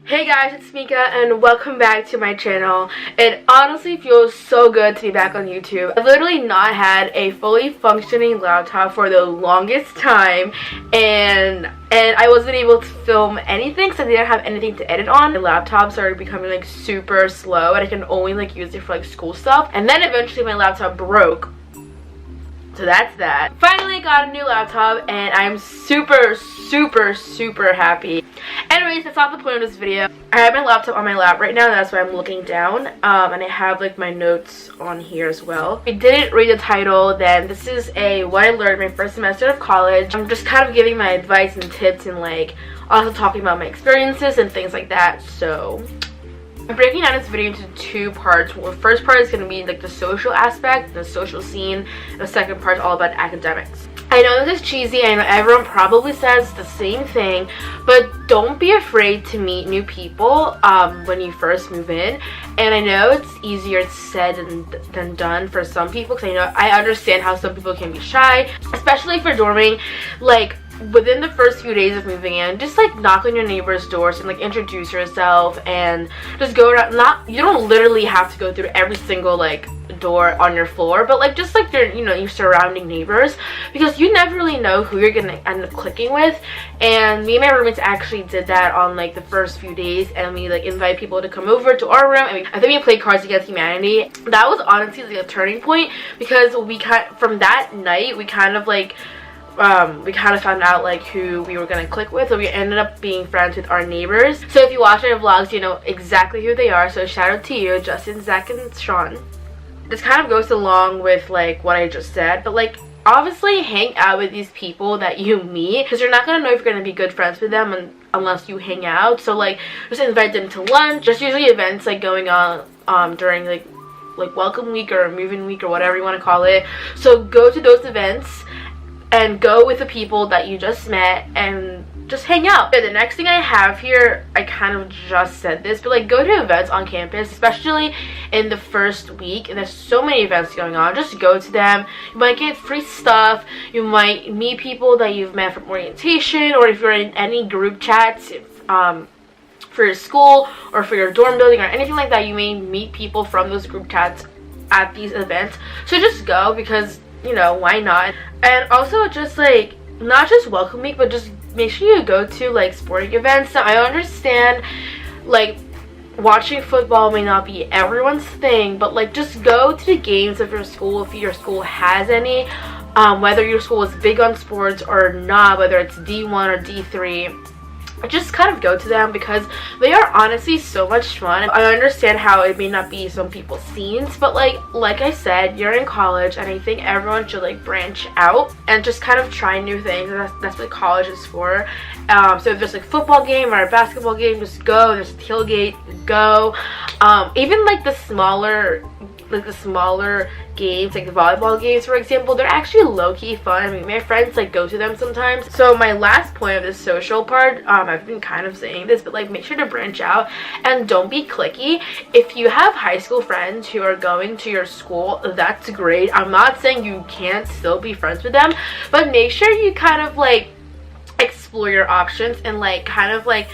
Hey guys, it's Mika and welcome back to my channel. It honestly feels so good to be back on YouTube. I've literally not had a fully functioning laptop for the longest time, and I wasn't able to film anything because I didn't have anything to edit on. The laptop started becoming like super slow and I can only like use it for like school stuff, and then eventually my laptop broke. So that's that. Finally got a new laptop and I'm super happy. Anyways, that's not the point of this video. I have my laptop on my lap right now, that's why I'm looking down, and I have like my notes on here as well. If you didn't read the title, then this is what I learned my first semester of college. I'm just kind of giving my advice and tips and like also talking about my experiences and things like that. So I'm breaking down this video into two parts. Well, the first part is going to be like the social aspect, the social scene. The second part is all about academics. I know this is cheesy, I know everyone probably says the same thing, but don't be afraid to meet new people when you first move in. And I know it's easier said than done for some people, because I understand how some people can be shy, especially for dorming. Like within the first few days of moving in, just like knock on your neighbor's doors and like introduce yourself and just go around. You don't literally have to go through every single like door on your floor, but like just like your surrounding neighbors, because you never really know who you're gonna end up clicking with. And me and my roommates actually did that on like the first few days, and we like invite people to come over to our room, and I think we played Cards Against Humanity. That was honestly like a turning point, because from that night we kind of found out like who we were gonna click with, so we ended up being friends with our neighbors. So if you watch our vlogs, you know exactly who they are, so shout out to you, Justin, Zach, and Sean. This kind of goes along with like what I just said, but like obviously hang out with these people that you meet, because you're not gonna know if you're gonna be good friends with them unless you hang out. So like just invite them to lunch. Just usually events like going on during like welcome week or moving week or whatever you want to call it. So go to those events and go with the people that you just met and just hang out. The next thing I have here, I kind of just said this, but like go to events on campus, especially in the first week, and there's so many events going on. Just go to them. You might get free stuff, you might meet people that you've met from orientation, or if you're in any group chats for your school or for your dorm building or anything like that, you may meet people from those group chats at these events. So just go, because why not? And also just like not just welcome week, but just make sure you go to like sporting events. Now I understand like watching football may not be everyone's thing, but like just go to the games of your school if your school has any, whether your school is big on sports or not, whether it's D1 or D3. Just kind of go to them, because they are honestly so much fun. I understand how it may not be some people's scenes, but like I said, you're in college, and I think everyone should like branch out and just kind of try new things. And that's what college is for. So if there's like a football game or a basketball game, just go. There's a tailgate, go. Even like the smaller games, like the volleyball games for example, they're actually low-key fun. I mean, my friends like go to them sometimes. So my last point of this social part, I've been kind of saying this, but like make sure to branch out and don't be cliquey. If you have high school friends who are going to your school, that's great. I'm not saying you can't still be friends with them, but make sure you kind of like explore your options and like kind of like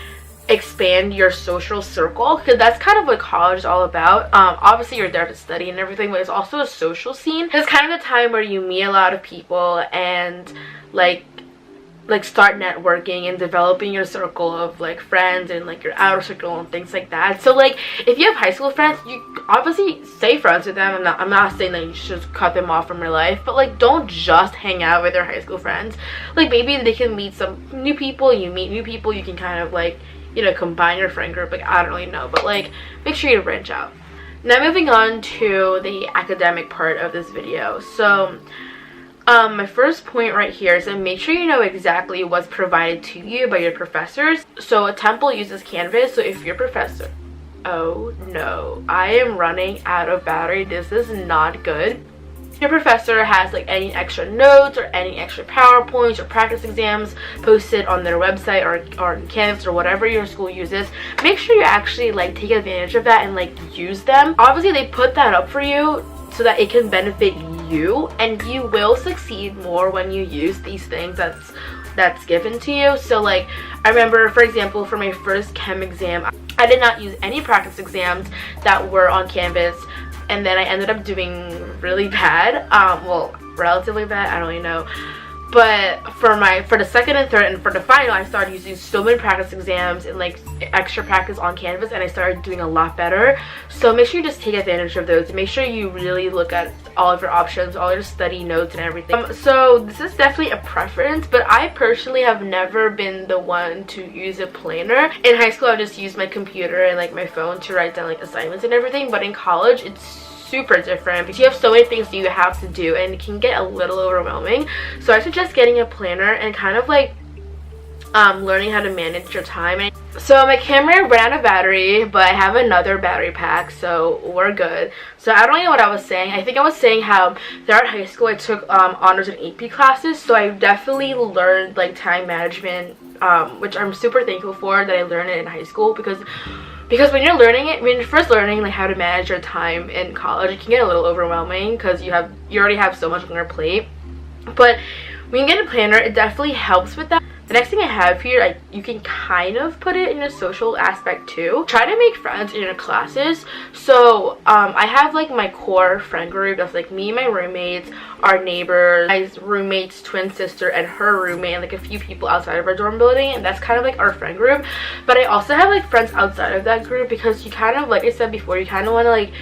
expand your social circle, because that's kind of what college is all about. Obviously you're there to study and everything, but it's also a social scene. It's kind of the time where you meet a lot of people and like start networking and developing your circle of like friends and like your outer circle and things like that. So like if you have high school friends, you obviously stay friends with them. I'm not saying that you should just cut them off from your life, but like don't just hang out with your high school friends. Like maybe they can meet some new people, you meet new people, you can kind of like combine your friend group. Like I don't really know, but like make sure you branch out. Now moving on to the academic part of this video. So my first point right here is to make sure you know exactly what's provided to you by your professors. So a temple uses Canvas, so if your professor, oh no, I am running out of battery, this is not good. Your professor has like any extra notes or any extra PowerPoints or practice exams posted on their website or on Canvas or whatever your school uses, make sure you actually like take advantage of that and like use them. Obviously they put that up for you so that it can benefit you, and you will succeed more when you use these things. That's that's given to you. So like I remember, for example, for my first chem exam, I did not use any practice exams that were on Canvas, and then I ended up doing really bad, well, relatively bad, I don't really know. But for the second and third and for the final, I started using so many practice exams and like extra practice on Canvas, and I started doing a lot better. So make sure you just take advantage of those. Make sure you really look at all of your options, all your study notes and everything. So this is definitely a preference, but I personally have never been the one to use a planner. In high school, I just used my computer and like my phone to write down like assignments and everything, but in college, it's super different because you have so many things you have to do and it can get a little overwhelming. So I suggest getting a planner and kind of like learning how to manage your time. So my camera ran out of battery, but I have another battery pack, so we're good. So I don't know what I was saying. I think I was saying how throughout high school I took honors and AP classes, so I definitely learned like time management, which I'm super thankful for that I learned it in high school, because when you're learning it, when you're first learning like how to manage your time in college, it can get a little overwhelming because you already have so much on your plate. But when you get a planner, it definitely helps with that. The next thing I have here, you can kind of put it in a social aspect too. Try to make friends in your classes. So I have like my core friend group that's like me, my roommates, our neighbors, my roommate's twin sister and her roommate, and like a few people outside of our dorm building, and that's kind of like our friend group. But I also have like friends outside of that group because you kind of, like I said before, you kind of want to like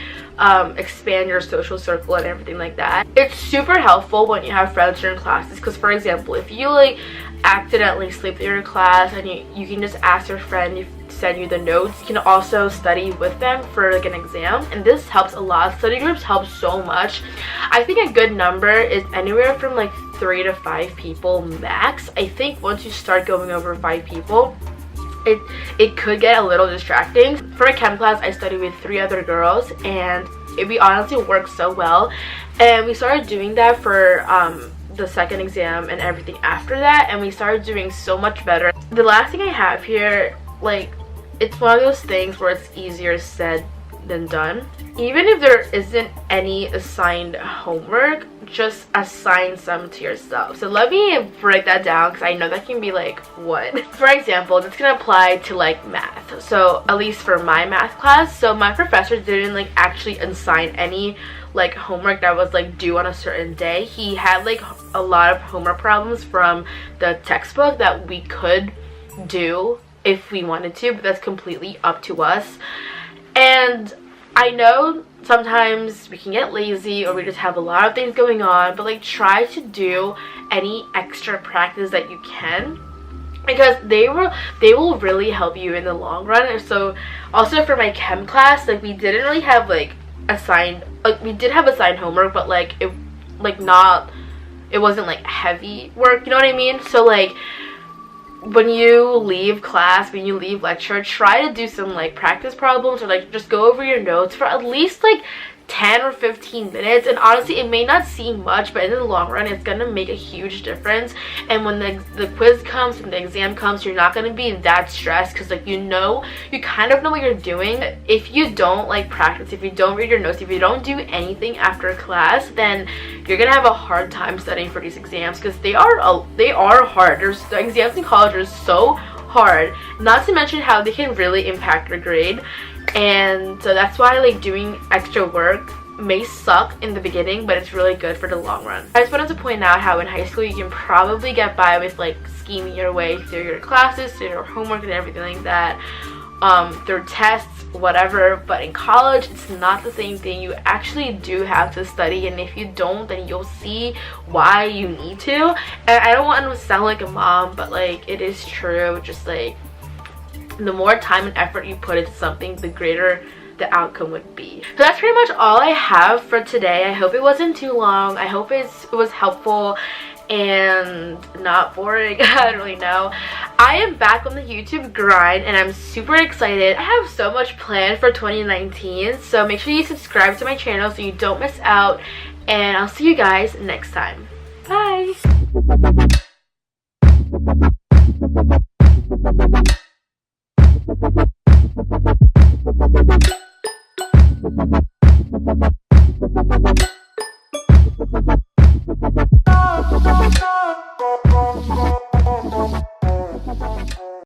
expand your social circle and everything like that. It's super helpful when you have friends in your classes, because for example, if you like accidentally sleep through your class and you can just ask your friend to send you the notes. You can also study with them for like an exam, and this helps a lot. Study groups help so much. I think a good number is anywhere from like 3 to 5 people max. I think once you start going over 5 people, it could get a little distracting. For a chem class, I studied with 3 other girls, and we honestly worked so well, and we started doing that for the second exam and everything after that, and we started doing so much better. The last thing I have here, like, it's one of those things where it's easier said than done. Even if there isn't any assigned homework, just assign some to yourself. So let me break that down, because I know that can be like, what? For example, this can apply to like math. So at least for my math class, so my professor didn't like actually assign any like homework that was like due on a certain day. He had like a lot of homework problems from the textbook that we could do if we wanted to, but that's completely up to us. And I know sometimes we can get lazy or we just have a lot of things going on, but like try to do any extra practice that you can, because they will really help you in the long run. And so also for my chem class, like we didn't really have like assigned, like we did have assigned homework, but like it wasn't like heavy work, you know what I mean? So like when you leave class, when you leave lecture, try to do some like practice problems, or like just go over your notes for at least like 10 or 15 minutes. And honestly, it may not seem much, but in the long run it's gonna make a huge difference. And when the quiz comes and the exam comes, you're not gonna be that stressed, because like you kind of know what you're doing. If you don't like practice, if you don't read your notes, if you don't do anything after class, then you're gonna have a hard time studying for these exams, because they are hard. The exams in college are so hard, not to mention how they can really impact your grade. And so that's why like doing extra work may suck in the beginning, but it's really good for the long run. I just wanted to point out how in high school you can probably get by with like scheming your way through your classes, through your homework and everything like that, through tests, whatever. But in college, it's not the same thing. You actually do have to study, and if you don't, then you'll see why you need to. And I don't want to sound like a mom, but like it is true. Just like the more time and effort you put into something, the greater the outcome would be. So that's pretty much all I have for today. I hope it wasn't too long. I hope it was helpful and not boring. I don't really know. I am back on the YouTube grind and I'm super excited. I have so much planned for 2019, so make sure you subscribe to my channel so you don't miss out, and I'll see you guys next time. Bye!